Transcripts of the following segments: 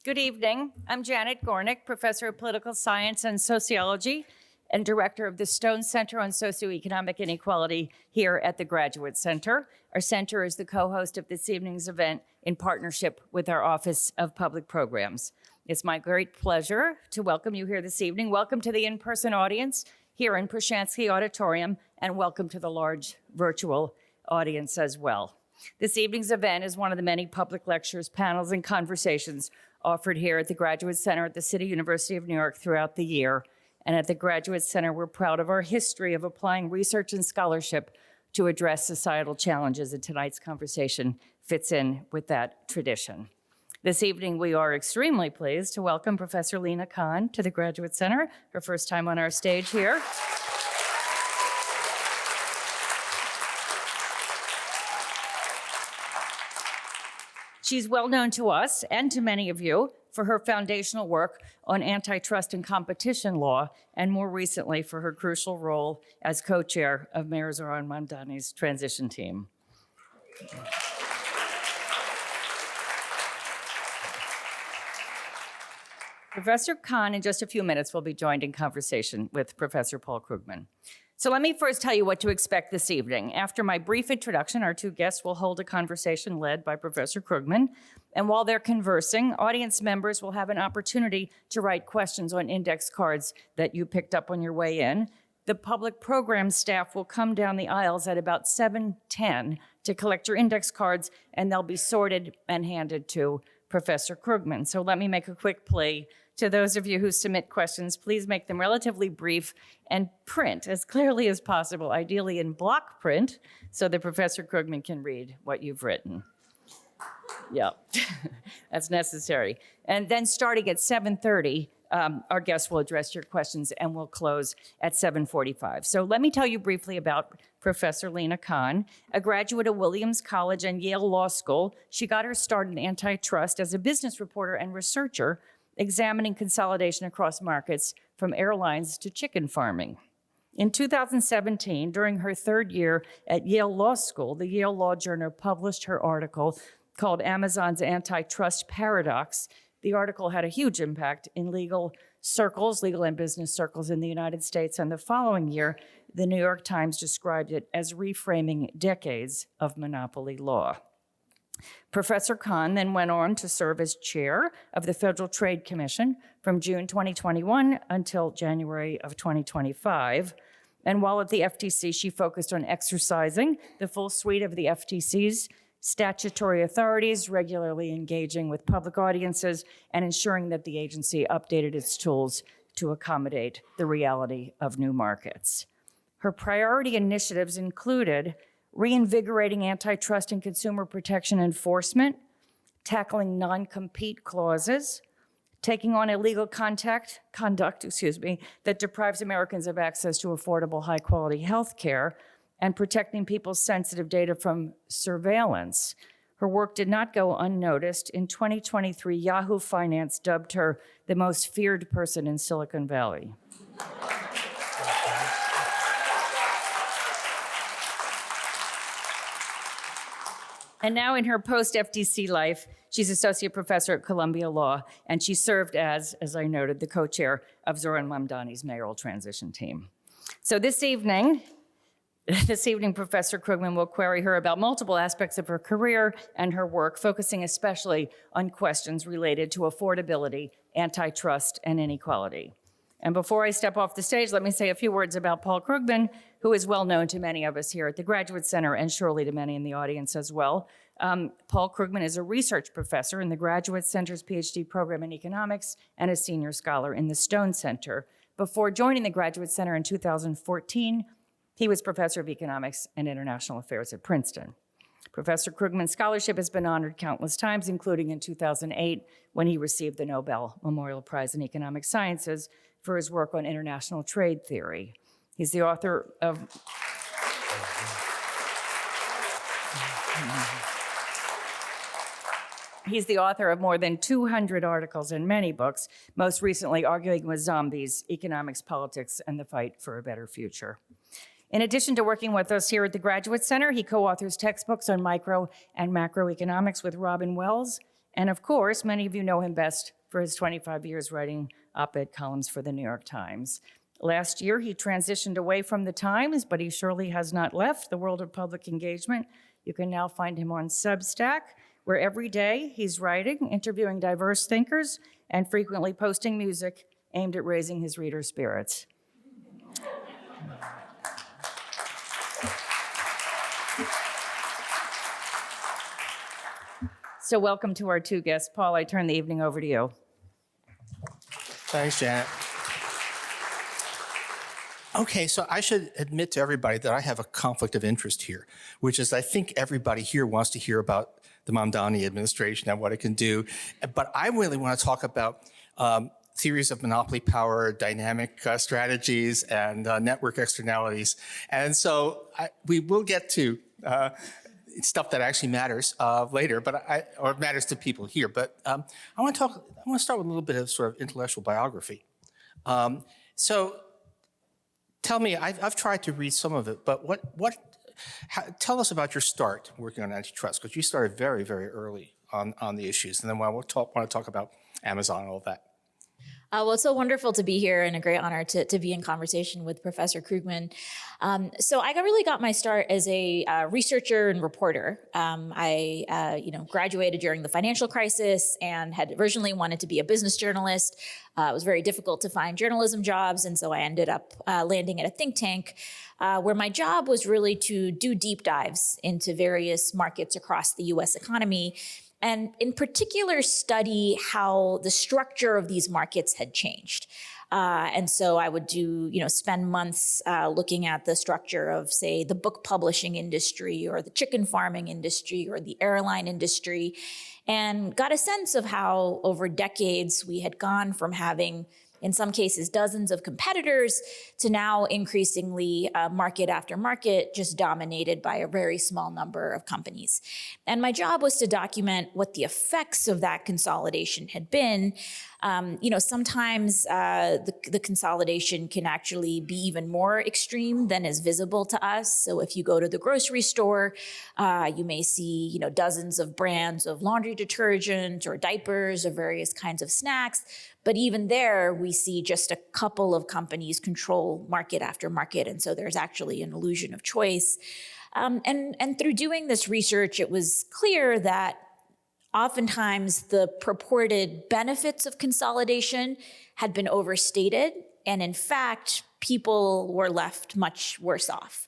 Good evening. I'm Janet Gornick, professor of political science and sociology and director of the Stone Center on Socio-Economic Inequality here at the Graduate Center. Our center is the co-host of this evening's event in partnership with our Office of Public Programs. It's my great pleasure to welcome you here this evening. Welcome to the in-person audience here in Prashansky Auditorium, and welcome to the large virtual audience as well. This evening's event is one of the many public lectures, panels, and conversations offered here at the Graduate Center at the City University of New York throughout the year. And at the Graduate Center, we're proud of our history of applying research and scholarship to address societal challenges, and tonight's conversation fits in with that tradition. This evening, we are extremely pleased to welcome Professor Lina M to the Graduate Center, her first time on our stage here. She's well known to us and to many of you for her foundational work on antitrust and competition law, and more recently for her crucial role as co-chair of Mayor Zohran Mamdani's transition team. Professor Khan, in just a few minutes, will be joined in conversation with Professor Paul Krugman. So let me first tell you what to expect this evening. After my brief introduction, our two guests will hold a conversation led by Professor Krugman. And while they're conversing, audience members will have an opportunity to write questions on index cards that you picked up on your way in. The public program staff will come down the aisles at about 7:10 to collect your index cards, and they'll be sorted and handed to Professor Krugman. So let me make a quick plea to those of you who submit questions. Please make them relatively brief and print as clearly as possible, ideally in block print, so that Professor Krugman can read what you've written. Yeah, that's necessary. And then starting at 7:30, our guests will address your questions, and we'll close at 7:45. So let me tell you briefly about Professor Lina M, a graduate of Williams College and Yale Law School. She got her start in antitrust as a business reporter and researcher, examining consolidation across markets from airlines to chicken farming. In 2017, during her third year at Yale Law School, the Yale Law Journal published her article called Amazon's Antitrust Paradox. The article had a huge impact in legal and business circles in the United States, and the following year, the New York Times described it as reframing decades of monopoly law. Professor Khan then went on to serve as chair of the Federal Trade Commission from June 2021 until January of 2025. And while at the FTC, she focused on exercising the full suite of the FTC's statutory authorities, regularly engaging with public audiences, and ensuring that the agency updated its tools to accommodate the reality of new markets. Her priority initiatives included reinvigorating antitrust and consumer protection enforcement, tackling non-compete clauses, taking on illegal conduct that deprives Americans of access to affordable, high-quality health care, and protecting people's sensitive data from surveillance. Her work did not go unnoticed. In 2023, Yahoo Finance dubbed her the most feared person in Silicon Valley. And now in her post-FTC life, she's associate professor at Columbia Law, and she served as I noted, the co-chair of Zohran Mamdani's mayoral transition team. So this evening, Professor Krugman will query her about multiple aspects of her career and her work, focusing especially on questions related to affordability, antitrust, and inequality. And before I step off the stage, let me say a few words about Paul Krugman, who is well known to many of us here at the Graduate Center and surely to many in the audience as well. Paul Krugman is a research professor in the Graduate Center's PhD program in economics and a senior scholar in the Stone Center. Before joining the Graduate Center in 2014, he was professor of economics and international affairs at Princeton. Professor Krugman's scholarship has been honored countless times, including in 2008 when he received the Nobel Memorial Prize in Economic Sciences for his work on international trade theory. He's the author of more than 200 articles and many books, most recently Arguing with Zombies, Economics, Politics, and the Fight for a Better Future. In addition to working with us here at the Graduate Center, he co-authors textbooks on micro and macroeconomics with Robin Wells. And of course, many of you know him best for his 25 years writing op-ed columns for the New York Times. Last year, he transitioned away from the Times, but he surely has not left the world of public engagement. You can now find him on Substack, where every day he's writing, interviewing diverse thinkers, and frequently posting music aimed at raising his readers' spirits. So welcome to our two guests. Paul, I turn the evening over to you. Thanks, Janet. Okay, so I should admit to everybody that I have a conflict of interest here, which is I think everybody here wants to hear about the Mamdani administration and what it can do. But I really want to talk about theories of monopoly power, dynamic strategies, and network externalities. And so we will get to stuff that actually matters later, or matters to people here. But I want to start with a little bit of sort of intellectual biography. So tell me, I've tried to read some of it, but tell us about your start working on antitrust, because you started very, very early on the issues, and then I want to talk about Amazon and all that. Well, it's so wonderful to be here and a great honor to be in conversation with Professor Krugman. So I really got my start as a researcher and reporter. I graduated during the financial crisis and had originally wanted to be a business journalist. It was very difficult to find journalism jobs, and so I ended up landing at a think tank where my job was really to do deep dives into various markets across the U.S. economy, and in particular study how the structure of these markets had changed. And so I would spend months looking at the structure of, say, the book publishing industry or the chicken farming industry or the airline industry, and got a sense of how over decades we had gone from having, in some cases, dozens of competitors to now increasingly market after market just dominated by a very small number of companies. And my job was to document what the effects of that consolidation had been. Sometimes the consolidation can actually be even more extreme than is visible to us. So if you go to the grocery store, you may see, dozens of brands of laundry detergent or diapers or various kinds of snacks. But even there, we see just a couple of companies control market after market. And so there's actually an illusion of choice. And through doing this research, it was clear that oftentimes the purported benefits of consolidation had been overstated. And in fact, people were left much worse off.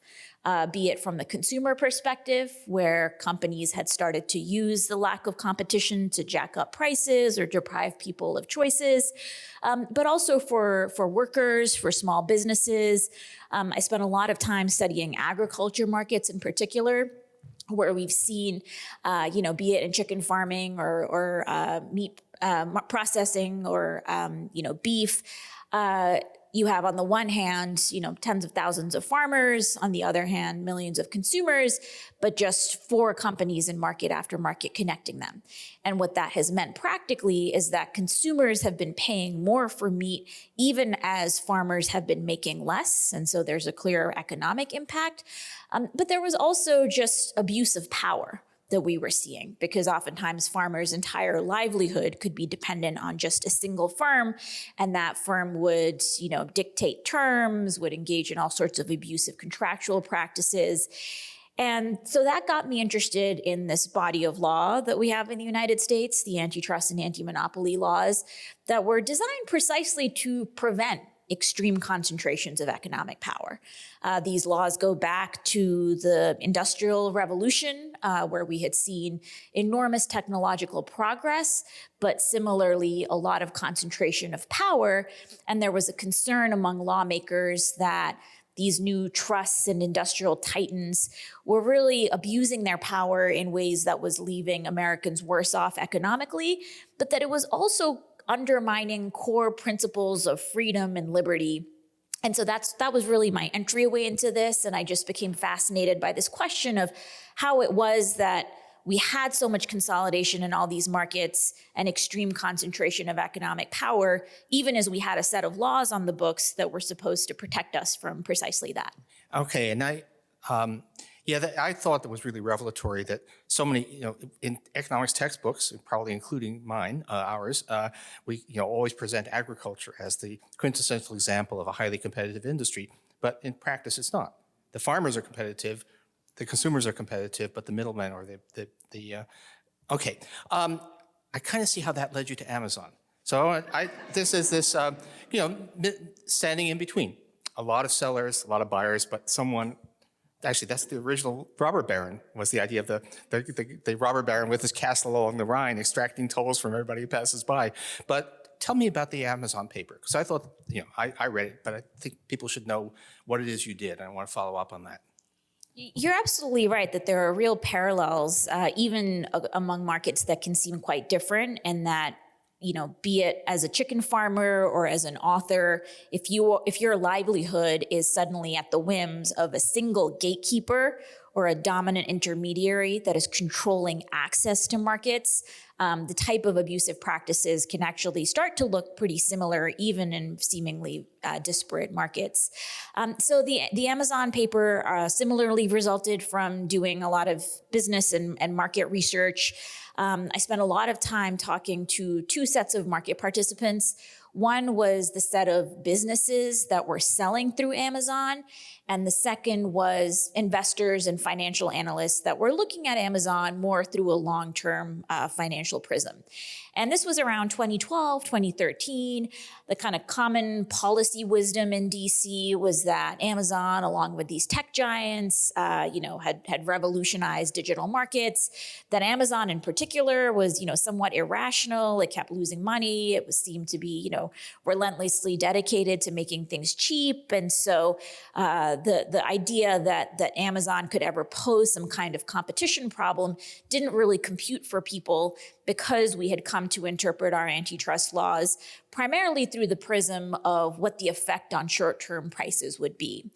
Be it from the consumer perspective, where companies had started to use the lack of competition to jack up prices or deprive people of choices, but also for workers, for small businesses. I spent a lot of time studying agriculture markets in particular, where we've seen, be it in chicken farming or meat processing or, beef, you have on the one hand, tens of thousands of farmers, on the other hand, millions of consumers, but just 4 companies in market after market connecting them. And what that has meant practically is that consumers have been paying more for meat, even as farmers have been making less. And so there's a clear economic impact. But there was also just abuse of power that we were seeing, because oftentimes farmers' entire livelihood could be dependent on just a single firm, and that firm would, dictate terms, would engage in all sorts of abusive contractual practices. And so that got me interested in this body of law that we have in the United States, the antitrust and anti-monopoly laws that were designed precisely to prevent extreme concentrations of economic power. These laws go back to the Industrial Revolution, where we had seen enormous technological progress, but similarly a lot of concentration of power. And there was a concern among lawmakers that these new trusts and industrial titans were really abusing their power in ways that was leaving Americans worse off economically, but that it was also undermining core principles of freedom and liberty. And so that was really my entryway into this. And I just became fascinated by this question of how it was that we had so much consolidation in all these markets and extreme concentration of economic power, even as we had a set of laws on the books that were supposed to protect us from precisely that. Okay, and Yeah, I thought that was really revelatory that so many, in economics textbooks, probably including mine, ours, we, always present agriculture as the quintessential example of a highly competitive industry. But in practice, it's not. The farmers are competitive, the consumers are competitive, but the middlemen or okay. I kind of see how that led you to Amazon. So this is this, standing in between. A lot of sellers, a lot of buyers, but someone. Actually, that's the original robber baron, was the idea of the robber baron with his castle along the Rhine, extracting tolls from everybody who passes by. But tell me about the Amazon paper, because I thought, I read it, but I think people should know what it is you did, and I want to follow up on that. You're absolutely right that there are real parallels, even among markets that can seem quite different, and that, be it as a chicken farmer or as an author, if your livelihood is suddenly at the whims of a single gatekeeper or a dominant intermediary that is controlling access to markets, the type of abusive practices can actually start to look pretty similar, even in seemingly disparate markets. So the Amazon paper similarly resulted from doing a lot of business and market research. I spent a lot of time talking to two sets of market participants. One was the set of businesses that were selling through Amazon, and the second was investors and financial analysts that were looking at Amazon more through a long-term financial prism. And this was around 2012, 2013. The kind of common policy wisdom in DC was that Amazon, along with these tech giants, had revolutionized digital markets, that Amazon in particular was, somewhat irrational. It kept losing money. It seemed to be, relentlessly dedicated to making things cheap. And so the idea that Amazon could ever pose some kind of competition problem didn't really compute for people, because we had come to interpret our antitrust laws primarily through the prism of what the effect on short-term prices would be.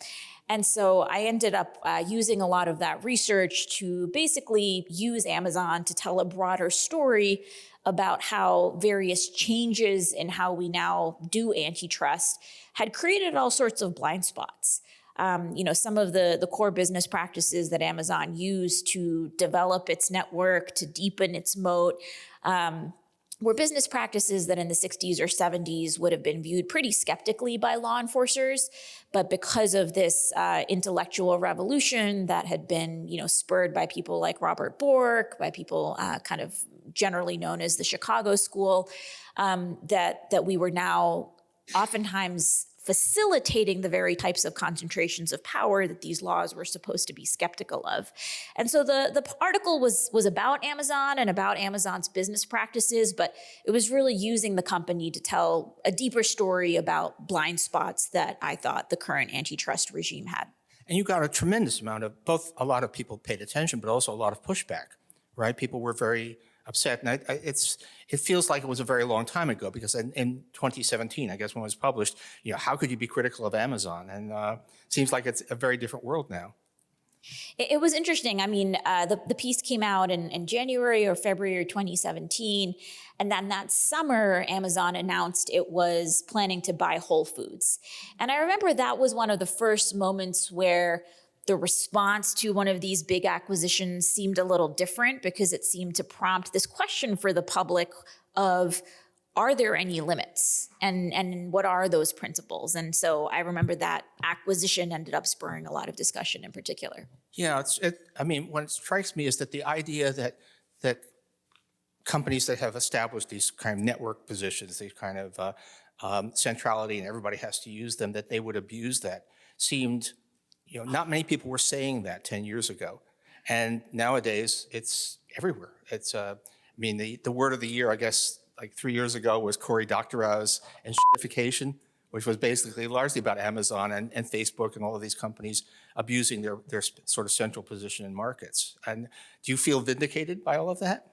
And so I ended up using a lot of that research to basically use Amazon to tell a broader story about how various changes in how we now do antitrust had created all sorts of blind spots. Some of the core business practices that Amazon used to develop its network, to deepen its moat, were business practices that in the 60s or 70s would have been viewed pretty skeptically by law enforcers. But because of this intellectual revolution that had been, spurred by people like Robert Bork, by people kind of generally known as the Chicago School, that we were now oftentimes facilitating the very types of concentrations of power that these laws were supposed to be skeptical of. And so the article was about Amazon and about Amazon's business practices, but it was really using the company to tell a deeper story about blind spots that I thought the current antitrust regime had. And you got a tremendous amount of, both a lot of people paid attention, but also a lot of pushback, right? People were very upset. And it feels like it was a very long time ago, because in 2017, I guess when it was published, how could you be critical of Amazon? And it seems like it's a very different world now. It was interesting. I mean, the piece came out in January or February 2017. And then that summer, Amazon announced it was planning to buy Whole Foods. And I remember that was one of the first moments where the response to one of these big acquisitions seemed a little different, because it seemed to prompt this question for the public of, are there any limits? And what are those principles? And so I remember that acquisition ended up spurring a lot of discussion in particular. Yeah, what strikes me is that the idea that companies that have established these kind of network positions, these kind of centrality, and everybody has to use them, that they would abuse that, seemed, not many people were saying that 10 years ago. And nowadays, it's everywhere. It's, the word of the year, I guess, like 3 years ago was Cory Doctorow's and shitification, which was basically largely about Amazon and Facebook and all of these companies abusing their sort of central position in markets. And do you feel vindicated by all of that?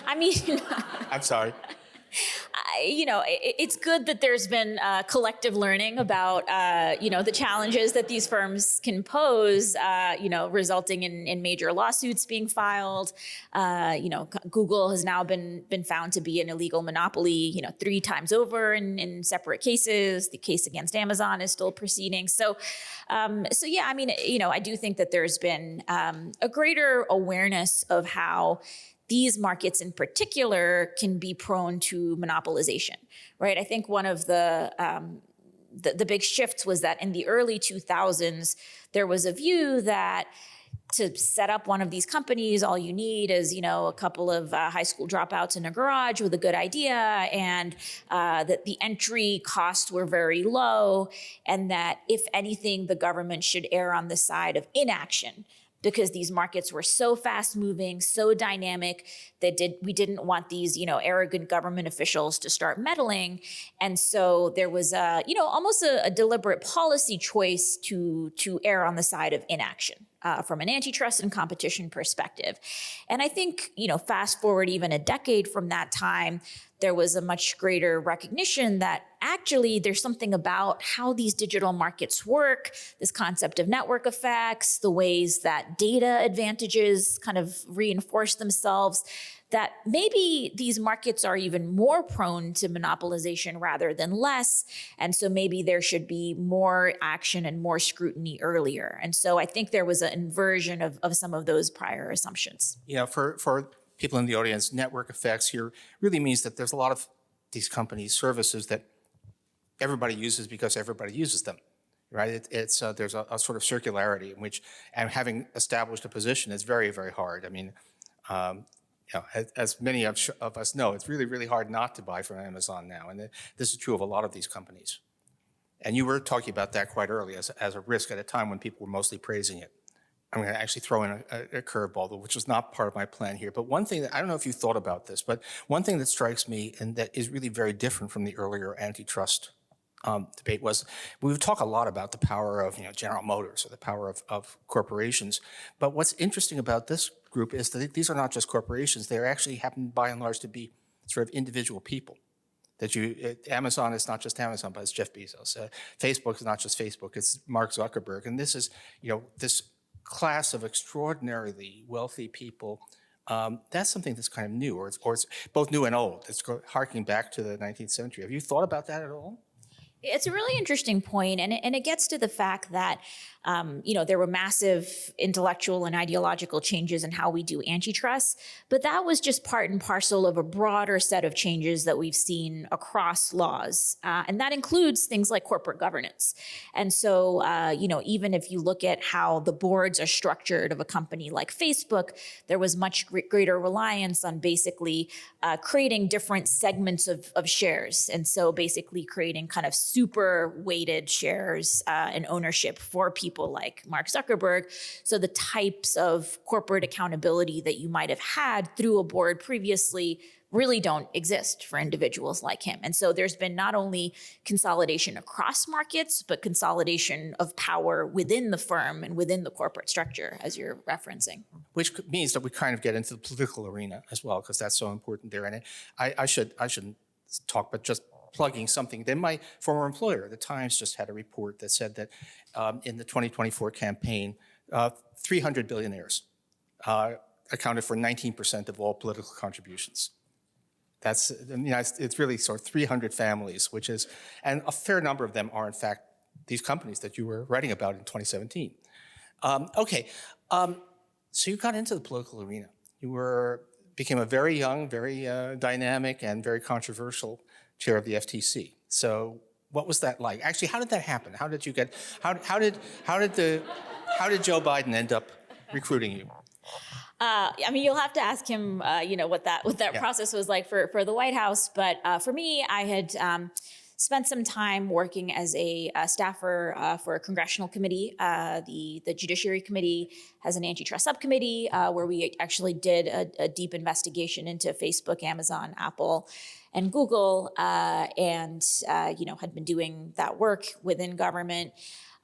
I mean, I'm sorry. It's good that there's been collective learning about, the challenges that these firms can pose, resulting in major lawsuits being filed. Google has now been found to be an illegal monopoly, 3 times over in separate cases. The case against Amazon is still proceeding. I do think that there's been a greater awareness of how these markets in particular can be prone to monopolization, right? I think one of the big shifts was that in the early 2000s, there was a view that to set up one of these companies, all you need is, a couple of high school dropouts in a garage with a good idea, and that the entry costs were very low, and that if anything, the government should err on the side of inaction, because these markets were so fast moving, so dynamic, that we didn't want these, arrogant government officials to start meddling. And so there was almost a deliberate policy choice to err on the side of inaction from an antitrust and competition perspective. And I think, fast forward even a decade from that time, there was a much greater recognition that actually there's something about how these digital markets work, this concept of network effects, the ways that data advantages kind of reinforce themselves, that maybe these markets are even more prone to monopolization rather than less. And so maybe there should be more action and more scrutiny earlier. And so I think there was an inversion of some of those prior assumptions. For people in the audience, network effects here really means that there's a lot of these companies' services that everybody uses because everybody uses them, right? There's a sort of circularity in which, and having established a position is very, very hard. I mean, as many of us know, it's really, really hard not to buy from Amazon now. And this is true of a lot of these companies. And you were talking about that quite early as a risk at a time when people were mostly praising it. I'm going to actually throw in a curveball, which was not part of my plan here. But one thing that, I don't know if you thought about this, but one thing that strikes me and that is really very different from the earlier antitrust debate was we would talk a lot about the power of General Motors or the power of corporations. But what's interesting about this group is that these are not just corporations. They actually happen by and large to be sort of individual people. Amazon is not just Amazon, but it's Jeff Bezos. Facebook is not just Facebook, it's Mark Zuckerberg. And this is, this class of extraordinarily wealthy people. That's something that's kind of new, or it's both new and old. It's harking back to the 19th century. Have you thought about that at all? It's a really interesting point, and it gets to the fact that there were massive intellectual and ideological changes in how we do antitrust, but that was just part and parcel of a broader set of changes that we've seen across laws, and that includes things like corporate governance. And so, even if you look at how the boards are structured of a company like Facebook, there was much greater reliance on basically creating different segments of shares, and so basically creating kind of super weighted shares and ownership for people like Mark Zuckerberg. So the types of corporate accountability that you might have had through a board previously really don't exist for individuals like him. And so there's been not only consolidation across markets, but consolidation of power within the firm and within the corporate structure, as you're referencing. Which means that we kind of get into the political arena as well, because that's so important there. And I shouldn't talk, but just plugging something. Then my former employer, the Times, just had a report that said that in the 2024 campaign, 300 billionaires accounted for 19% of all political contributions. It's really sort of 300 families, and a fair number of them are in fact these companies that you were writing about in 2017. So you got into the political arena. You became a very young, very dynamic, and very controversial chair of the FTC. So what was that like? Actually, how did that happen? How did Joe Biden end up recruiting you? You'll have to ask him, what that process was like for the White House. But for me, I had spent some time working as a staffer for a congressional committee. The Judiciary Committee has an antitrust subcommittee where we actually did a deep investigation into Facebook, Amazon, Apple, and Google, and had been doing that work within government.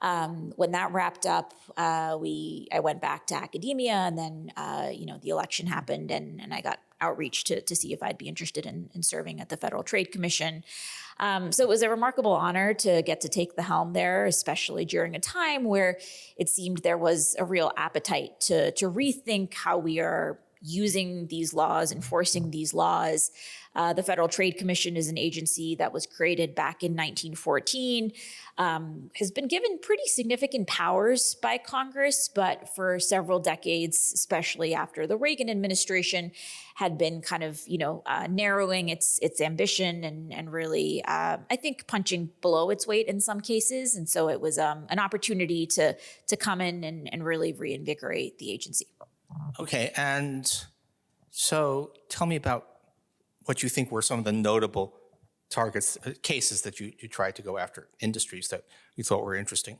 When that wrapped up, I went back to academia, and then the election happened, and I got outreach to see if I'd be interested in serving at the Federal Trade Commission. So it was a remarkable honor to get to take the helm there, especially during a time where it seemed there was a real appetite to rethink how we are using these laws, enforcing these laws. The Federal Trade Commission is an agency that was created back in 1914, has been given pretty significant powers by Congress, but for several decades, especially after the Reagan administration, had been kind of, narrowing its ambition and really, I think, punching below its weight in some cases. And so it was an opportunity to come in and really reinvigorate the agency. Okay, and so tell me about what you think were some of the notable targets, cases that you tried to go after, industries that you thought were interesting.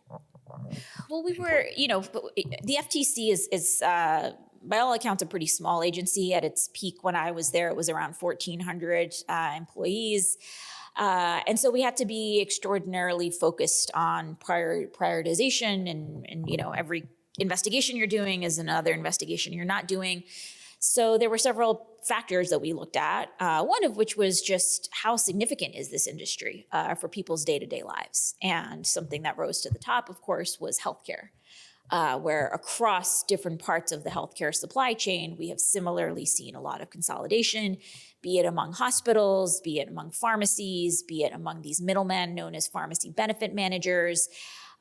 Well, we were, the FTC is by all accounts, a pretty small agency. At its peak when I was there, it was around 1,400 employees. And so we had to be extraordinarily focused on prioritization and every investigation you're doing is another investigation you're not doing. So there were several factors that we looked at, one of which was just how significant is this industry for people's day-to-day lives? And something that rose to the top, of course, was healthcare, where across different parts of the healthcare supply chain, we have similarly seen a lot of consolidation, be it among hospitals, be it among pharmacies, be it among these middlemen known as pharmacy benefit managers.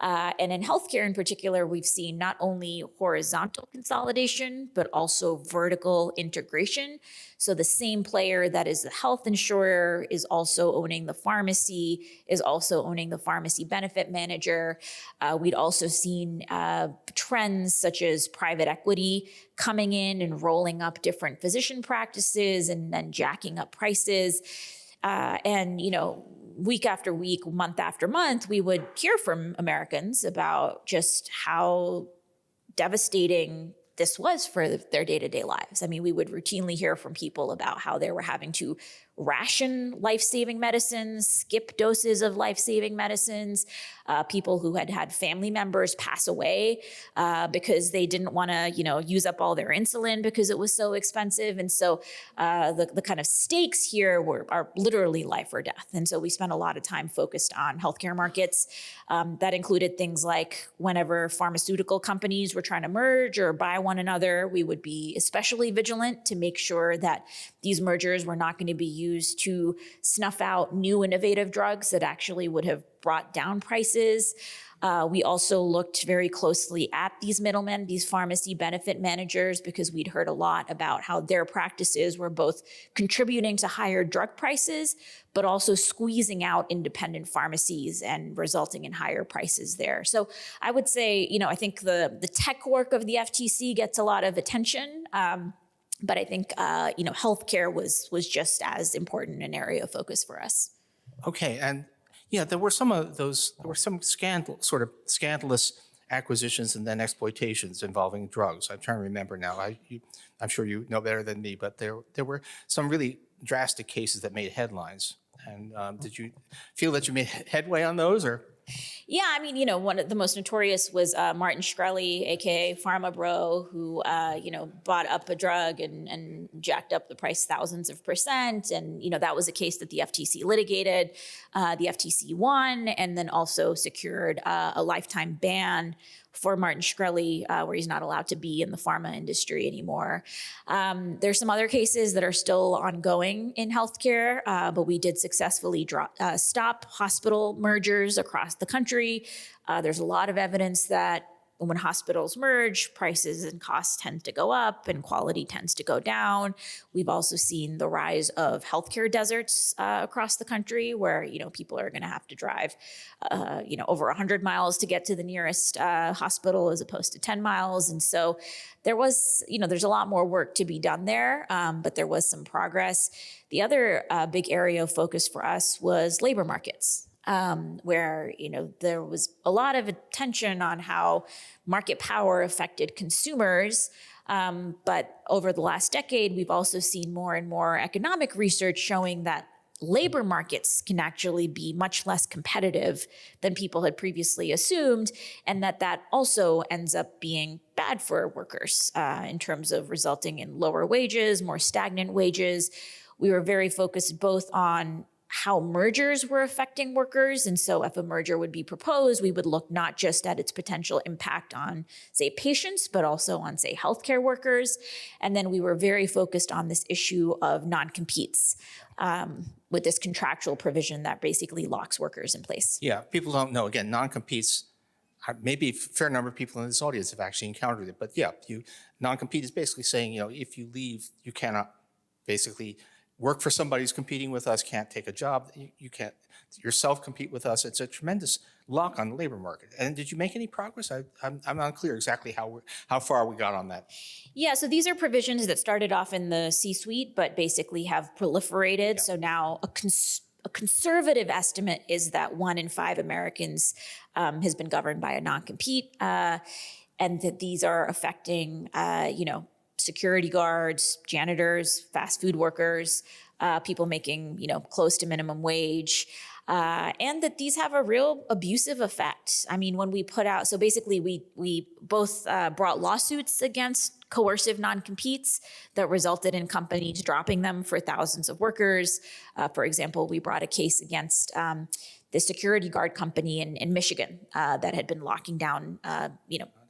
And in healthcare in particular, we've seen not only horizontal consolidation, but also vertical integration. So the same player that is the health insurer is also owning the pharmacy, is also owning the pharmacy benefit manager. We'd also seen trends such as private equity coming in and rolling up different physician practices and then jacking up prices. Week after week, month after month, we would hear from Americans about just how devastating this was for their day-to-day lives. I mean, we would routinely hear from people about how they were having to ration life-saving medicines, skip doses of life-saving medicines, people who had family members pass away because they didn't want to, use up all their insulin because it was so expensive. And so the kind of stakes here are literally life or death. And so we spent a lot of time focused on healthcare markets. That included things like whenever pharmaceutical companies were trying to merge or buy one another, we would be especially vigilant to make sure that these mergers were not going to be used to snuff out new innovative drugs that actually would have brought down prices. We also looked very closely at these middlemen, these pharmacy benefit managers, because we'd heard a lot about how their practices were both contributing to higher drug prices, but also squeezing out independent pharmacies and resulting in higher prices there. So I would say, I think the tech work of the FTC gets a lot of attention. But I think, healthcare was just as important an area of focus for us. Okay, and there were some scandalous acquisitions and then exploitations involving drugs. I'm trying to remember now. I'm sure you know better than me, but there were some really drastic cases that made headlines. And did you feel that you made headway on those, or? Yeah, I mean, one of the most notorious was Martin Shkreli, aka Pharma Bro, who bought up a drug and jacked up the price thousands of %. And that was a case that the FTC litigated. The FTC won, and then also secured a lifetime ban for Martin Shkreli, where he's not allowed to be in the pharma industry anymore. There's some other cases that are still ongoing in healthcare, but we did successfully stop hospital mergers across the country. There's a lot of evidence that when hospitals merge, prices and costs tend to go up and quality tends to go down. We've also seen the rise of healthcare deserts across the country where, people are going to have to drive, over 100 miles to get to the nearest hospital as opposed to 10 miles. And so there was, there's a lot more work to be done there, but there was some progress. The other big area of focus for us was labor markets. Where, there was a lot of attention on how market power affected consumers. But over the last decade, we've also seen more and more economic research showing that labor markets can actually be much less competitive than people had previously assumed, and that also ends up being bad for workers in terms of resulting in lower wages, more stagnant wages. We were very focused both on how mergers were affecting workers. And so if a merger would be proposed, we would look not just at its potential impact on, say, patients, but also on, say, healthcare workers. And then we were very focused on this issue of non-competes with this contractual provision that basically locks workers in place. Yeah, people don't know. Again, non-competes, maybe a fair number of people in this audience have actually encountered it. But yeah, non-compete is basically saying, if you leave, you cannot basically work for somebody who's competing with us, can't take a job, you can't yourself compete with us. It's a tremendous lock on the labor market. And did you make any progress? I'm unclear exactly how far we got on that. Yeah, so these are provisions that started off in the C-suite, but basically have proliferated. Yeah. So now a conservative estimate is that 1 in 5 Americans has been governed by a non-compete, and that these are affecting, security guards, janitors, fast food workers, people making, close to minimum wage, and that these have a real abusive effect. I mean, when we put out, so basically we both brought lawsuits against coercive non-competes that resulted in companies dropping them for thousands of workers. For example, we brought a case against the security guard company in Michigan that had been locking down,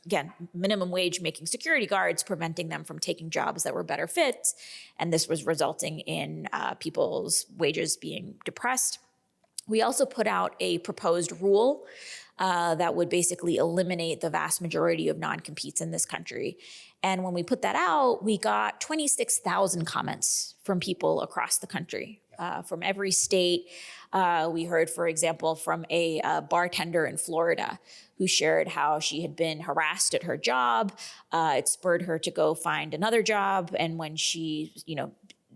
again, minimum wage making security guards, preventing them from taking jobs that were better fits. And this was resulting in people's wages being depressed. We also put out a proposed rule that would basically eliminate the vast majority of non-competes in this country. And when we put that out, we got 26,000 comments from people across the country, from every state. We heard, for example, from a bartender in Florida who shared how she had been harassed at her job. It spurred her to go find another job. And when she,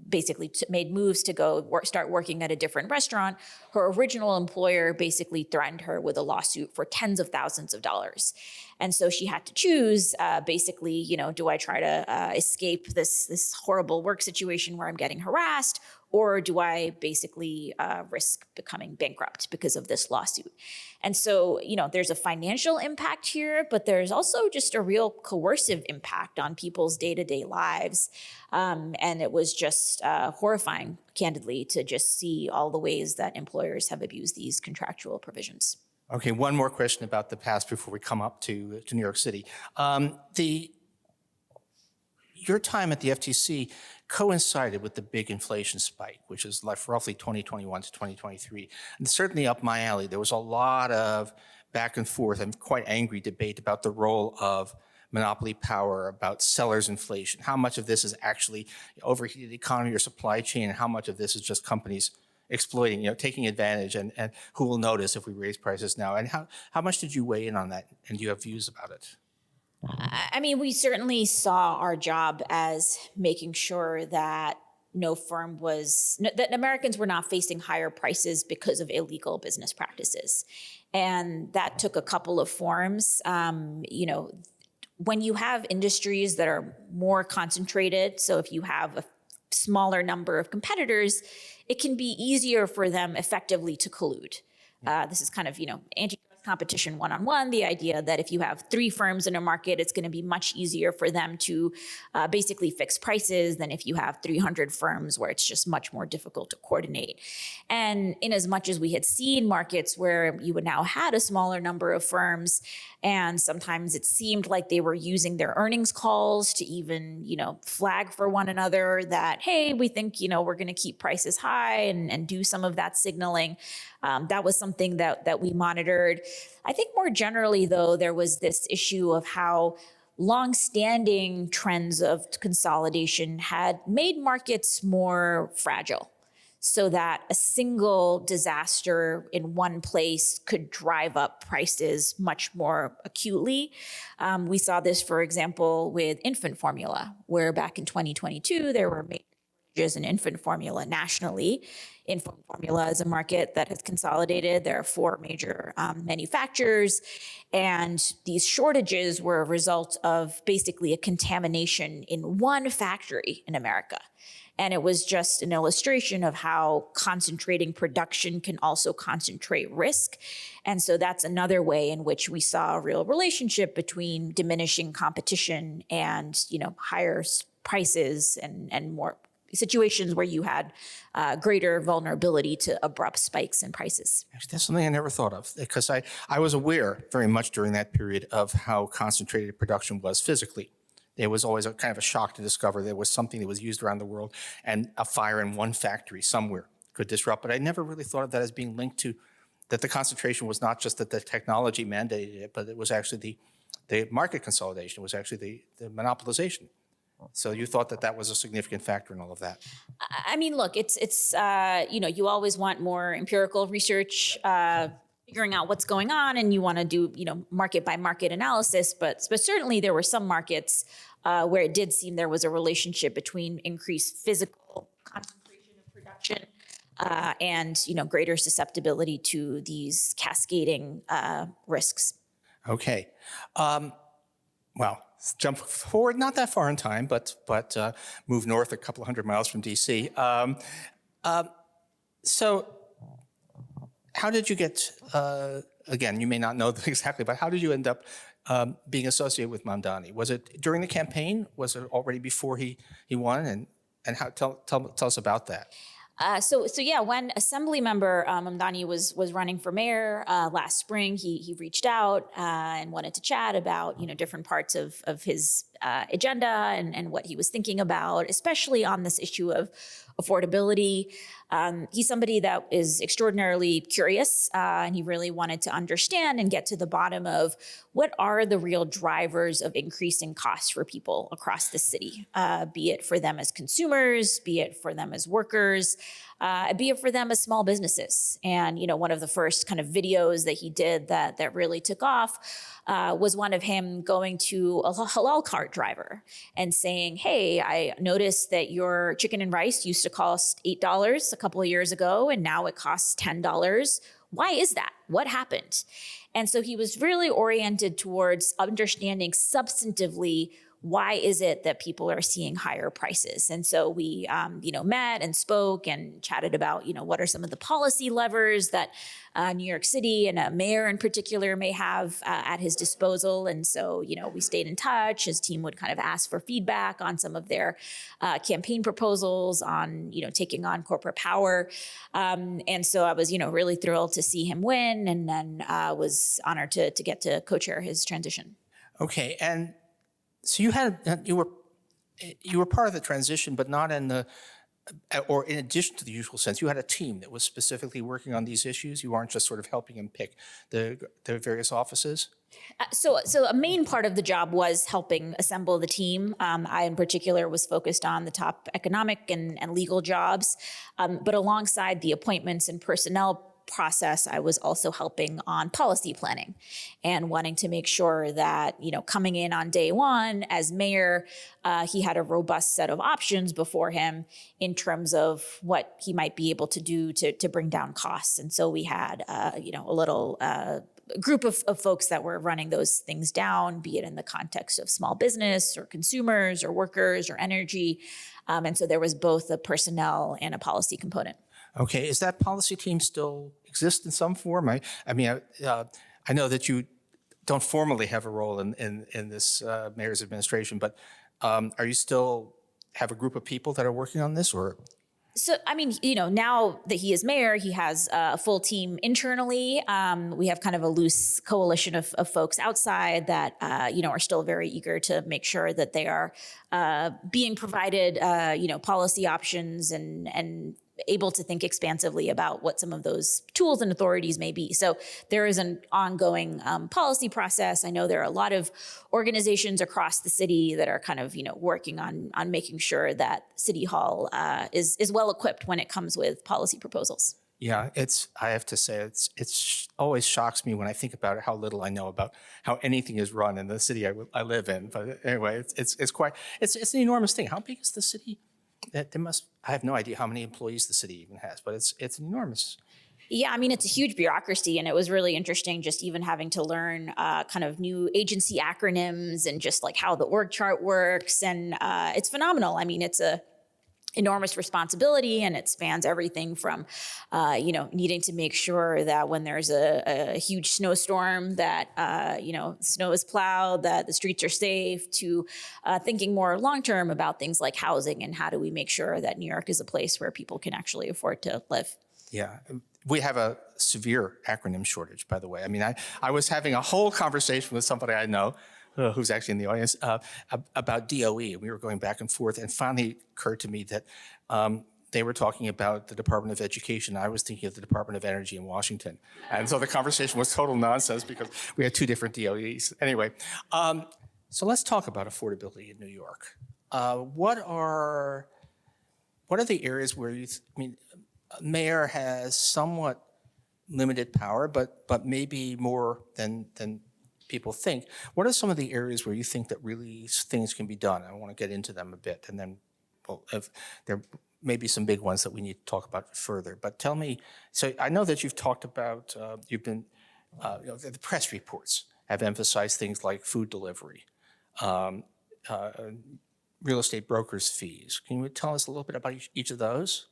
basically made moves to go start working at a different restaurant, her original employer basically threatened her with a lawsuit for tens of thousands of dollars. And so she had to choose, basically, do I try to escape this horrible work situation where I'm getting harassed, or do I basically risk becoming bankrupt because of this lawsuit? And so, there's a financial impact here, but there's also just a real coercive impact on people's day-to-day lives. And it was just horrifying, candidly, to just see all the ways that employers have abused these contractual provisions. Okay, one more question about the past before we come up to New York City. Your time at the FTC coincided with the big inflation spike, which is like roughly 2021 to 2023. And certainly up my alley, there was a lot of back and forth and quite angry debate about the role of monopoly power, about sellers' inflation. How much of this is actually overheated economy or supply chain, and how much of this is just companies exploiting, taking advantage, and who will notice if we raise prices now? And how much did you weigh in on that? And do you have views about it? I mean, we certainly saw our job as making sure that that Americans were not facing higher prices because of illegal business practices. And that took a couple of forms. When you have industries that are more concentrated, so if you have a smaller number of competitors, it can be easier for them effectively to collude. This is kind of, antitrust competition one-on-one, the idea that if you have 3 firms in a market, it's going to be much easier for them to basically fix prices than if you have 300 firms where it's just much more difficult to coordinate. And in as much as we had seen markets where you would now had a smaller number of firms, and sometimes it seemed like they were using their earnings calls to even, flag for one another that, hey, we think, we're going to keep prices high and do some of that signaling. That was something that we monitored. I think more generally, though, there was this issue of how longstanding trends of consolidation had made markets more fragile, so that a single disaster in one place could drive up prices much more acutely. We saw this, for example, with infant formula, where back in 2022, there were and infant formula nationally. Infant formula is a market that has consolidated. There are four major manufacturers, and these shortages were a result of basically a contamination in one factory in America. And it was just an illustration of how concentrating production can also concentrate risk. And so that's another way in which we saw a real relationship between diminishing competition and, higher prices and more situations where you had greater vulnerability to abrupt spikes in prices. Actually, that's something I never thought of, because I was aware very much during that period of how concentrated production was physically. It was always a kind of a shock to discover there was something that was used around the world, and a fire in one factory somewhere could disrupt. But I never really thought of that as being linked to that the concentration was not just that the technology mandated it, but it was actually the market consolidation, was actually the monopolization. So you thought that was a significant factor in all of that. I mean, look, it's you always want more empirical research, figuring out what's going on, and you want to do, market by market analysis. But certainly there were some markets where it did seem there was a relationship between increased physical concentration of production and, greater susceptibility to these cascading risks. Okay. Well, jump forward, not that far in time, but move north a couple of hundred miles from D.C. So how did you get, again, you may not know exactly, but how did you end up being associated with Mamdani? Was it during the campaign? Was it already before he won? And how, tell us about that. So yeah, when Assemblymember Mamdani was running for mayor last spring, he reached out and wanted to chat about different parts of his agenda and what he was thinking about, especially on this issue of affordability. He's somebody that is extraordinarily curious, and he really wanted to understand and get to the bottom of what are the real drivers of increasing costs for people across the city, be it for them as consumers, be it for them as workers, be it for them as small businesses. And, one of the first kind of videos that he did that really took off was one of him going to a halal cart driver and saying, hey, I noticed that your chicken and rice used to cost $8 a couple of years ago, and now it costs $10. Why is that? What happened? And so he was really oriented towards understanding substantively, why is it that people are seeing higher prices? And so we, met and spoke and chatted about, what are some of the policy levers that New York City and a mayor in particular may have at his disposal. And so, we stayed in touch. His team would kind of ask for feedback on some of their campaign proposals on, taking on corporate power. And so I was, really thrilled to see him win, and then was honored to get to co-chair his transition. Okay, and so you were part of the transition, but not in in addition to the usual sense. You had a team that was specifically working on these issues. You aren't just sort of helping him pick the various offices. So a main part of the job was helping assemble the team. I, in particular, was focused on the top economic and legal jobs, but alongside the appointments and personnel process, I was also helping on policy planning and wanting to make sure that, coming in on day one as mayor, he had a robust set of options before him in terms of what he might be able to do to bring down costs. And so we had, a little group of folks that were running those things down, be it in the context of small business or consumers or workers or energy. And so there was both a personnel and a policy component. Okay, is that policy team still exist in some form? I know that you don't formally have a role in this mayor's administration, but are you still have a group of people that are working on this, or? So, now that he is mayor, he has a full team internally. We have kind of a loose coalition of folks outside that, are still very eager to make sure that they are being provided, policy options and able to think expansively about what some of those tools and authorities may be. So there is an ongoing policy process. I know there are a lot of organizations across the city that are kind of, working on making sure that City Hall is well equipped when it comes with policy proposals. Yeah, I have to say, it's always shocks me when I think about it, how little I know about how anything is run in the city I live in. But anyway, it's an enormous thing. How big is the city? I have no idea how many employees the city even has, but it's enormous. Yeah, I mean, it's a huge bureaucracy, and it was really interesting just even having to learn kind of new agency acronyms and just like how the org chart works. And it's phenomenal. I mean, it's a enormous responsibility, and it spans everything from, needing to make sure that when there's a huge snowstorm that, snow is plowed, that the streets are safe, to thinking more long-term about things like housing and how do we make sure that New York is a place where people can actually afford to live. Yeah. We have a severe acronym shortage, by the way. I mean, I was having a whole conversation with somebody I know who's actually in the audience about DOE. We were going back and forth, and finally it occurred to me that they were talking about the Department of Education. I was thinking of the Department of Energy in Washington. And so the conversation was total nonsense because we had two different DOEs. Anyway, so let's talk about affordability in New York. What are the areas where mayor has somewhat limited power, but maybe more than people think. What are some of the areas where you think that really things can be done? I want to get into them a bit, and then if there may be some big ones that we need to talk about further. But tell me, so I know that you've talked about, the press reports have emphasized things like food delivery, real estate brokers' fees. Can you tell us a little bit about each of those?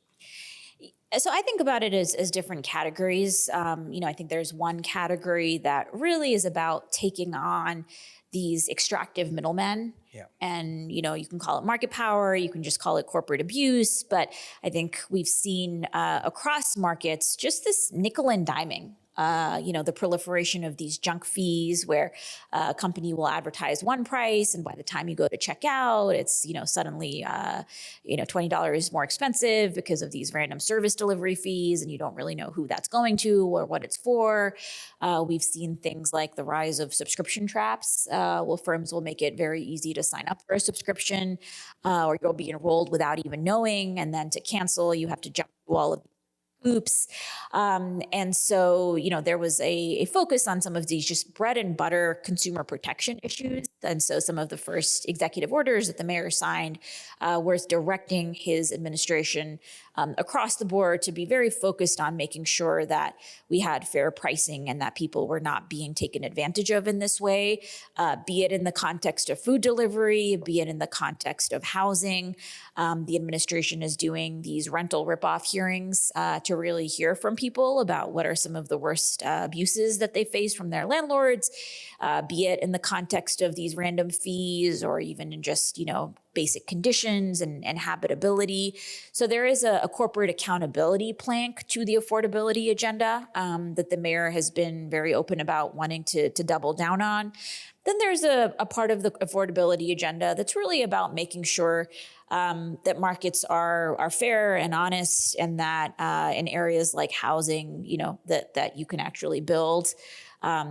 So I think about it as different categories. I think there's one category that really is about taking on these extractive middlemen. Yeah. And, you can call it market power, you can just call it corporate abuse. But I think we've seen across markets just this nickel and diming. The proliferation of these junk fees where a company will advertise one price, and by the time you go to check out, it's, suddenly, $20 more expensive because of these random service delivery fees, and you don't really know who that's going to or what it's for. We've seen things like the rise of subscription traps. Firms will make it very easy to sign up for a subscription, or you'll be enrolled without even knowing, and then to cancel, you have to jump through all of oops. And so, there was a focus on some of these just bread and butter consumer protection issues. And so some of the first executive orders that the mayor signed was directing his administration across the board to be very focused on making sure that we had fair pricing and that people were not being taken advantage of in this way, be it in the context of food delivery, be it in the context of housing. The administration is doing these rental ripoff hearings to really hear from people about what are some of the worst abuses that they face from their landlords, be it in the context of these random fees or even in just, basic conditions and habitability. So there is a corporate accountability plank to the affordability agenda that the mayor has been very open about wanting to double down on. Then there's a part of the affordability agenda that's really about making sure that markets are fair and honest, and that in areas like housing, that you can actually build.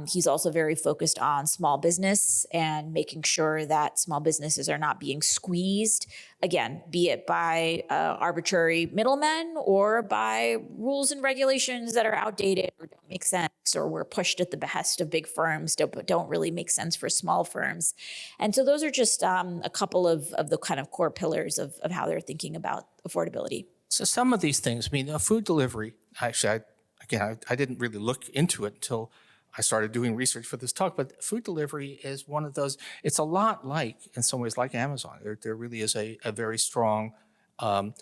He's also very focused on small business and making sure that small businesses are not being squeezed, again, be it by arbitrary middlemen or by rules and regulations that are outdated or don't make sense, or were pushed at the behest of big firms but don't really make sense for small firms. And so those are just a couple of the kind of core pillars of how they're thinking about affordability. So some of these things, food delivery, actually, I didn't really look into it until I started doing research for this talk, but food delivery is one of those, it's a lot like, in some ways, like Amazon. There really is a very strong, anyway,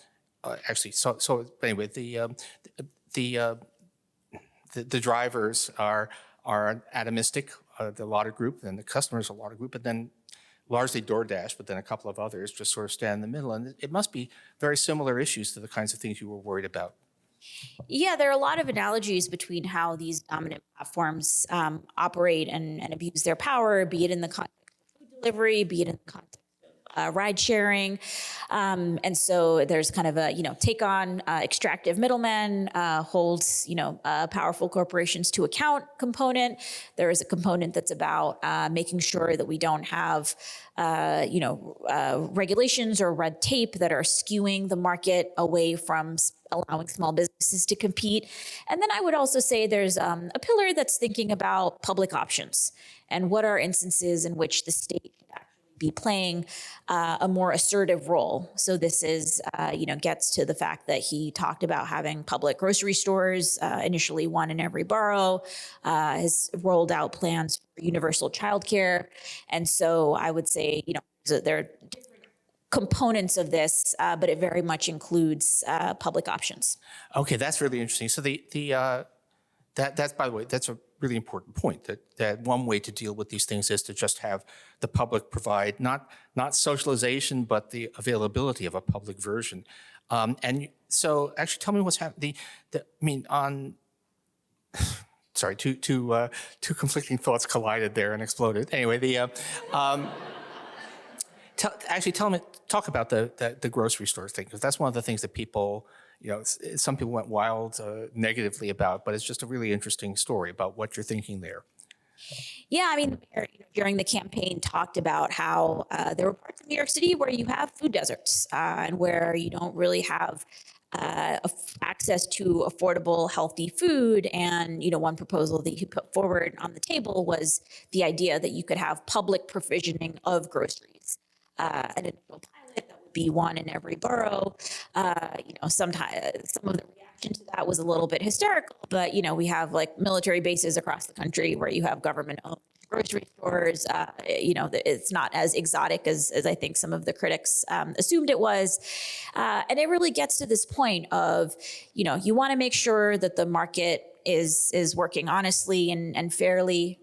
the drivers are atomistic, the Lotta Group, and the customers are Lotta Group, but then largely DoorDash, but then a couple of others just sort of stand in the middle. And it must be very similar issues to the kinds of things you were worried about. Yeah, there are a lot of analogies between how these dominant platforms operate and abuse their power, be it in the context of food delivery, be it in the context of ride sharing. And so there's kind of a, take on extractive middlemen, holds, powerful corporations to account component. There is a component that's about making sure that we don't have regulations or red tape that are skewing the market away from allowing small businesses to compete. And then I would also say there's a pillar that's thinking about public options and what are instances in which the state can actually be playing a more assertive role. So this is, gets to the fact that he talked about having public grocery stores, initially one in every borough, has rolled out plans for universal childcare. And so I would say, there are different components of this, but it very much includes public options. Okay, that's really interesting. So that's, by the way, that's a really important point, that one way to deal with these things is to just have the public provide not socialization, but the availability of a public version. So actually tell me what's happening. Sorry, two conflicting thoughts collided there and exploded. Anyway, talk about the grocery store thing, because that's one of the things that people, some people went wild negatively about, but it's just a really interesting story about what you're thinking there. Yeah, I mean, the mayor, during the campaign talked about how there were parts of New York City where you have food deserts and where you don't really have access to affordable, healthy food. And, one proposal that he put forward on the table was the idea that you could have public provisioning of groceries. An initial pilot that would be one in every borough. Sometimes some of the reaction to that was a little bit hysterical, but we have like military bases across the country where you have government-owned grocery stores. It's not as exotic as I think some of the critics assumed it was, and it really gets to this point of you want to make sure that the market is working honestly and fairly.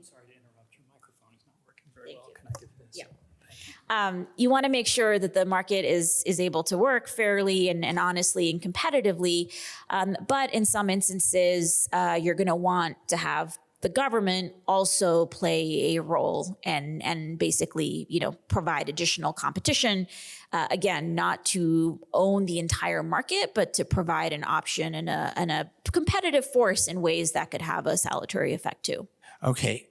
You want to make sure that the market is able to work fairly and honestly and competitively. But in some instances, you're going to want to have the government also play a role and basically, provide additional competition. Again, not to own the entire market, but to provide an option and a competitive force in ways that could have a salutary effect too. Okay.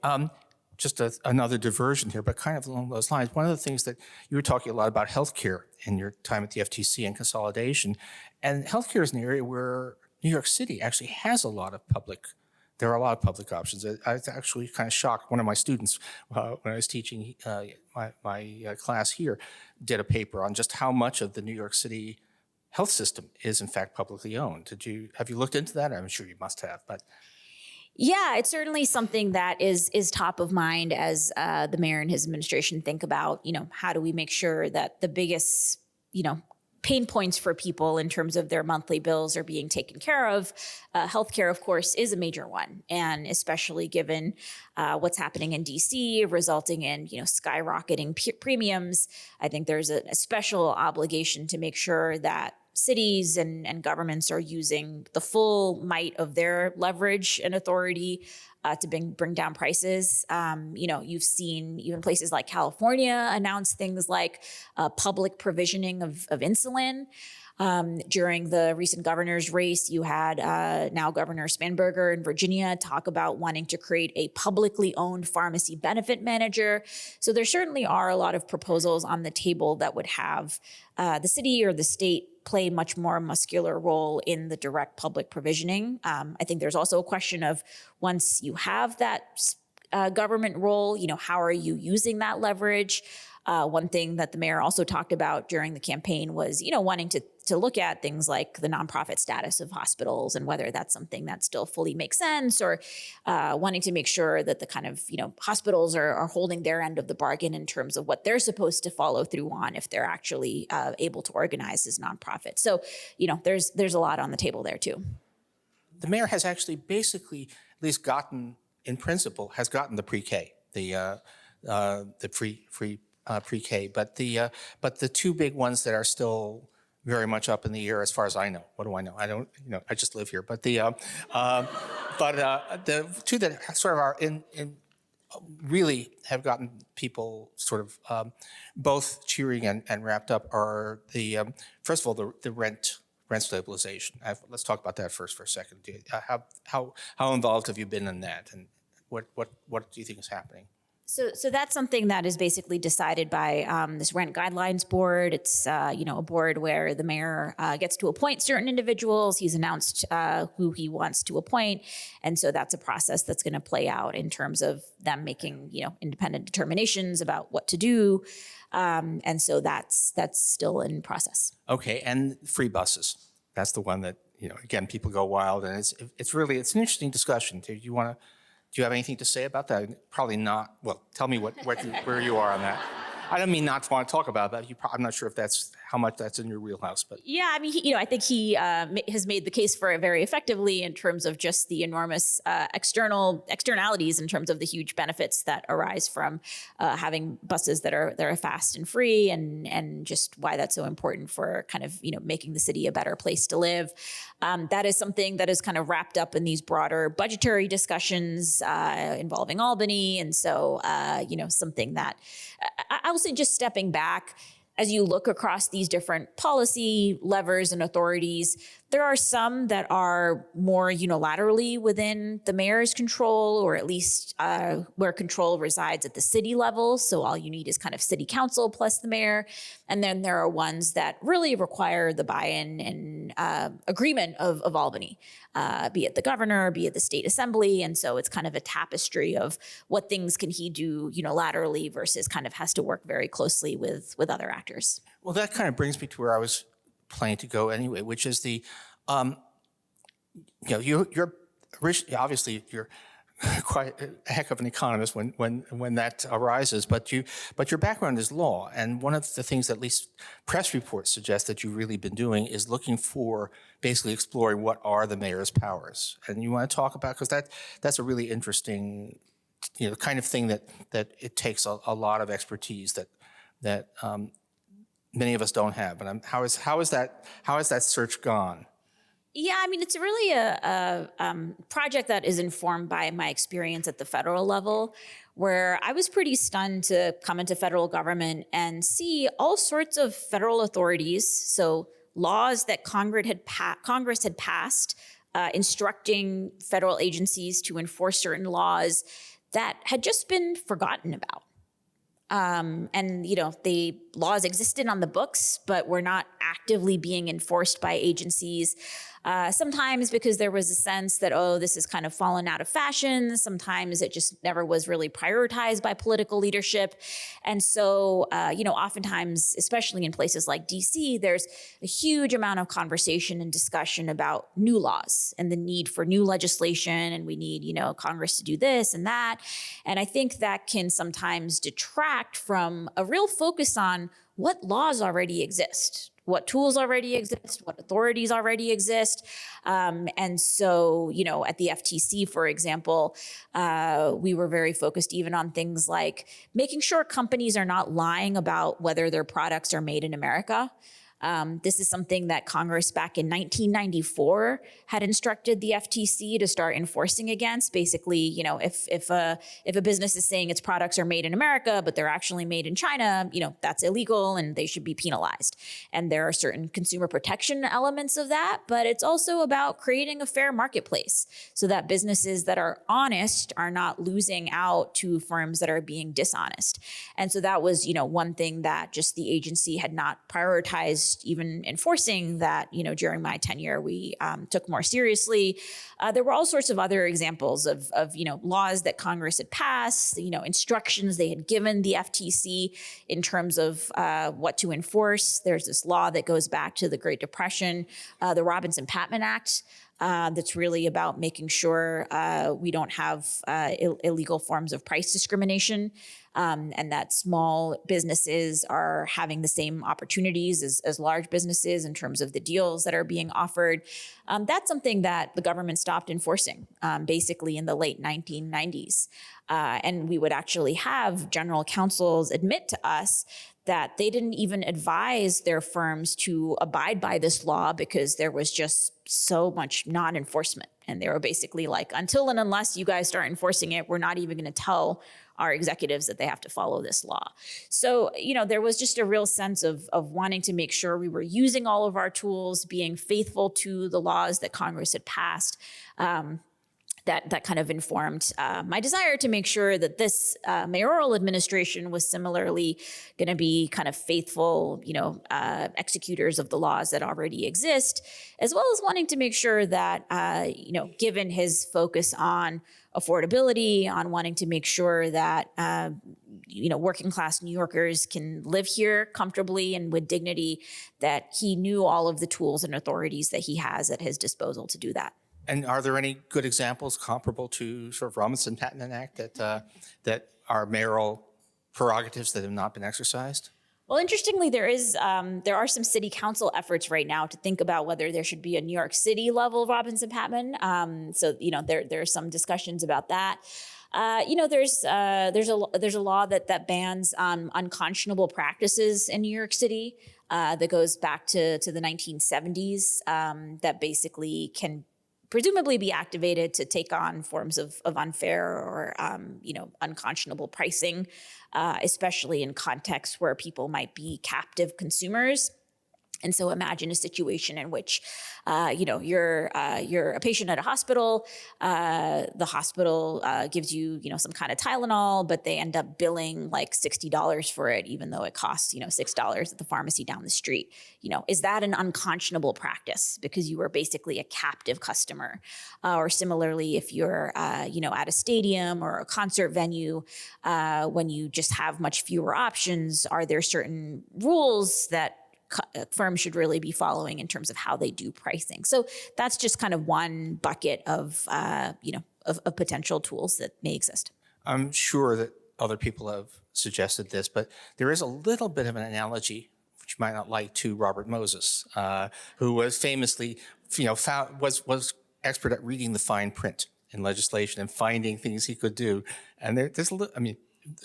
Just another diversion here, but kind of along those lines. One of the things that you were talking a lot about healthcare in your time at the FTC and consolidation, and healthcare is an area where New York City actually has a lot of public. There are a lot of public options. I was actually kind of shocked. One of my students, when I was teaching my class here, did a paper on just how much of the New York City health system is in fact publicly owned. Have you looked into that? I'm sure you must have, but. Yeah, it's certainly something that is top of mind as the mayor and his administration think about, how do we make sure that the biggest, pain points for people in terms of their monthly bills are being taken care of. Healthcare, of course, is a major one, and especially given what's happening in DC, resulting in skyrocketing premiums. I think there's a special obligation to make sure that cities and governments are using the full might of their leverage and authority to bring down prices. You've seen even places like California announce things like public provisioning of insulin. During the recent governor's race, you had now Governor Spanberger in Virginia talk about wanting to create a publicly owned pharmacy benefit manager. So there certainly are a lot of proposals on the table that would have the city or the state play much more muscular role in the direct public provisioning. I think there's also a question of once you have that government role, how are you using that leverage? One thing that the mayor also talked about during the campaign was, wanting to look at things like the nonprofit status of hospitals and whether that's something that still fully makes sense, or wanting to make sure that the kind of, hospitals are holding their end of the bargain in terms of what they're supposed to follow through on if they're actually able to organize as nonprofits. So, there's a lot on the table there too. The mayor has actually basically at least gotten, in principle, has gotten the pre-K, the free pre-K, but the two big ones that are still very much up in the air, as far as I know. What do I know? I don't, I just live here. But the two that sort of are in really have gotten people sort of both cheering and wrapped up are the first of all the rent stabilization. Let's talk about that first for a second. How involved have you been in that, and what do you think is happening? So that's something that is basically decided by this rent guidelines board. It's a board where the mayor gets to appoint certain individuals. He's announced who he wants to appoint, and so that's a process that's going to play out in terms of them making independent determinations about what to do, and so that's still in process. Okay, and free buses. That's the one that again people go wild, and it's an interesting discussion. Do you have anything to say about that? Probably not. Well, tell me where you are on that. I don't mean not to want to talk about that. I'm not sure if how much that's in your wheelhouse, but yeah, I mean, I think he has made the case for it very effectively in terms of just the enormous externalities in terms of the huge benefits that arise from having buses that are fast and free, and just why that's so important for kind of making the city a better place to live. That is something that is kind of wrapped up in these broader budgetary discussions involving Albany, and so something that I will say, just stepping back, as you look across these different policy levers and authorities, there are some that are more unilaterally within the mayor's control, or at least where control resides at the city level. So all you need is kind of city council plus the mayor. And then there are ones that really require the buy-in and agreement of Albany, be it the governor, be it the state assembly. And so it's kind of a tapestry of what things can he do unilaterally versus kind of has to work very closely with other actors. Well, that kind of brings me to where I was planning to go anyway, which is you're obviously you're quite a heck of an economist when that arises, but your background is law, and one of the things that at least press reports suggest that you've really been doing is looking for, basically exploring what are the mayor's powers, and you want to talk about, because that's a really interesting kind of thing that it takes a lot of expertise that many of us don't have. And how is that search gone? Yeah, I mean, it's really a project that is informed by my experience at the federal level, where I was pretty stunned to come into federal government and see all sorts of federal authorities, so laws that Congress had passed, instructing federal agencies to enforce certain laws that had just been forgotten about. And the laws existed on the books, but were not actively being enforced by agencies. Sometimes because there was a sense that, this has kind of fallen out of fashion. Sometimes it just never was really prioritized by political leadership. And so, oftentimes, especially in places like DC, there's a huge amount of conversation and discussion about new laws and the need for new legislation. And we need, Congress to do this and that. And I think that can sometimes detract from a real focus on what laws already exist, what tools already exist, what authorities already exist. And so, at the FTC, for example, we were very focused even on things like making sure companies are not lying about whether their products are made in America. This is something that Congress back in 1994 had instructed the FTC to start enforcing against. Basically, if a business is saying its products are made in America, but they're actually made in China, that's illegal and they should be penalized. And there are certain consumer protection elements of that, but it's also about creating a fair marketplace so that businesses that are honest are not losing out to firms that are being dishonest. And so that was, one thing that just the agency had not prioritized even enforcing that, during my tenure, we took more seriously. There were all sorts of other examples of laws that Congress had passed, instructions they had given the FTC in terms of what to enforce. There's this law that goes back to the Great Depression, the Robinson-Patman Act, that's really about making sure we don't have illegal forms of price discrimination, and that small businesses are having the same opportunities as large businesses in terms of the deals that are being offered. That's something that the government stopped enforcing basically in the late 1990s. And we would actually have general counsels admit to us that they didn't even advise their firms to abide by this law because there was just so much non-enforcement. And they were basically like, until and unless you guys start enforcing it, we're not even going to tell our executives that they have to follow this law. So, there was just a real sense of wanting to make sure we were using all of our tools, being faithful to the laws that Congress had passed. that kind of informed my desire to make sure that this mayoral administration was similarly going to be kind of faithful, executors of the laws that already exist, as well as wanting to make sure that, given his focus on affordability, on wanting to make sure that, working class New Yorkers can live here comfortably and with dignity, that he knew all of the tools and authorities that he has at his disposal to do that. And are there any good examples comparable to sort of Robinson-Patman Act that are mayoral prerogatives that have not been exercised? Well, interestingly, there are some city council efforts right now to think about whether there should be a New York City level Robinson-Patman. There are some discussions about that. There's a law that bans unconscionable practices in New York City that goes back to the 1970s that basically can presumably be activated to take on forms of unfair or unconscionable pricing, especially in contexts where people might be captive consumers. And so imagine a situation in which, you're a patient at a hospital. The hospital gives you, some kind of Tylenol, but they end up billing like $60 for it, even though it costs, $6 at the pharmacy down the street. Is that an unconscionable practice because you were basically a captive customer? Or similarly, if you're, at a stadium or a concert venue, when you just have much fewer options, are there certain rules that firms should really be following in terms of how they do pricing? So that's just kind of one bucket of potential tools that may exist. I'm sure that other people have suggested this, but there is a little bit of an analogy, which you might not like, to Robert Moses, who was famously, was expert at reading the fine print in legislation and finding things he could do. And there's a little,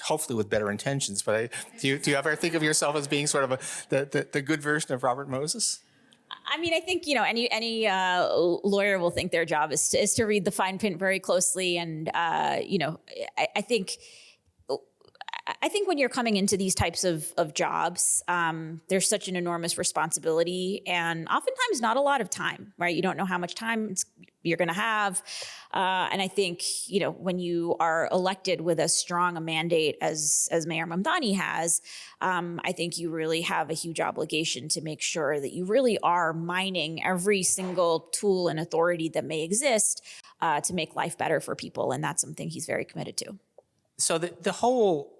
hopefully with better intentions, but do you ever think of yourself as being sort of the good version of Robert Moses? I think any lawyer will think their job is to read the fine print very closely, and I think when you're coming into these types of jobs, there's such an enormous responsibility and oftentimes not a lot of time, right? You don't know how much time you're going to have. And I think, when you are elected with as strong a mandate as Mayor Mamdani has, I think you really have a huge obligation to make sure that you really are mining every single tool and authority that may exist to make life better for people. And that's something he's very committed to. So the whole,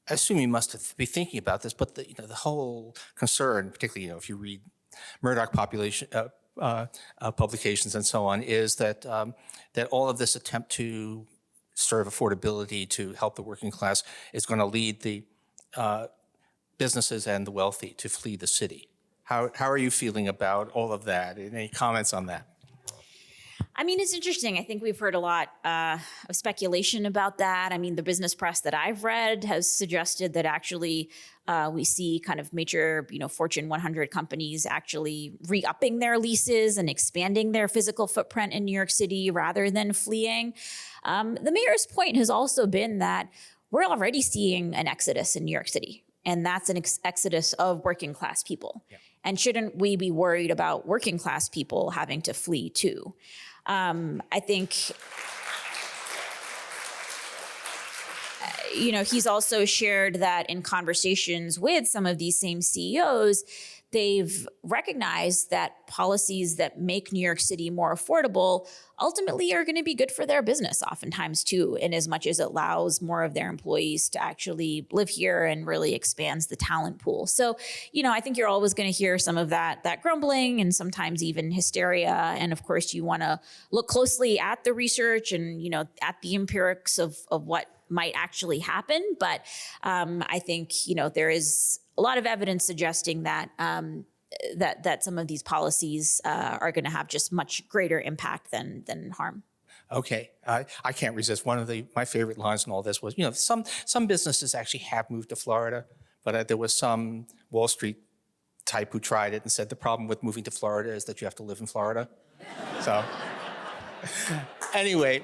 I assume you must be thinking about this, but the whole concern, particularly if you read Murdoch publications and so on, is that that all of this attempt to serve affordability, to help the working class, is going to lead the businesses and the wealthy to flee the city. How are you feeling about all of that? Any comments on that? It's interesting. I think we've heard a lot of speculation about that. The business press that I've read has suggested that actually we see kind of major, Fortune 100 companies actually re-upping their leases and expanding their physical footprint in New York City rather than fleeing. The mayor's point has also been that we're already seeing an exodus in New York City, and that's an exodus of working class people. Yeah. And shouldn't we be worried about working class people having to flee too? I think, he's also shared that in conversations with some of these same CEOs, they've recognized that policies that make New York City more affordable ultimately are going to be good for their business oftentimes too, in as much as it allows more of their employees to actually live here and really expands the talent pool. So, I think you're always going to hear some of that grumbling and sometimes even hysteria. And of course, you want to look closely at the research and, at the empirics of what might actually happen. But I think, there is a lot of evidence suggesting that that some of these policies are going to have just much greater impact than harm. Okay, I can't resist. One of my favorite lines in all this was, some businesses actually have moved to Florida, but there was some Wall Street type who tried it and said the problem with moving to Florida is that you have to live in Florida. So anyway.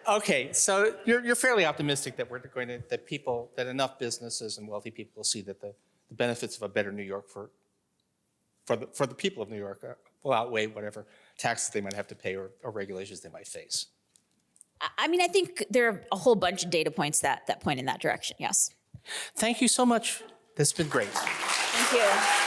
Okay, so you're fairly optimistic that that enough businesses and wealthy people will see that the benefits of a better New York for the people of New York will outweigh whatever taxes they might have to pay or regulations they might face? I mean, I think there are a whole bunch of data points that point in that direction, yes. Thank you so much. This has been great. Thank you.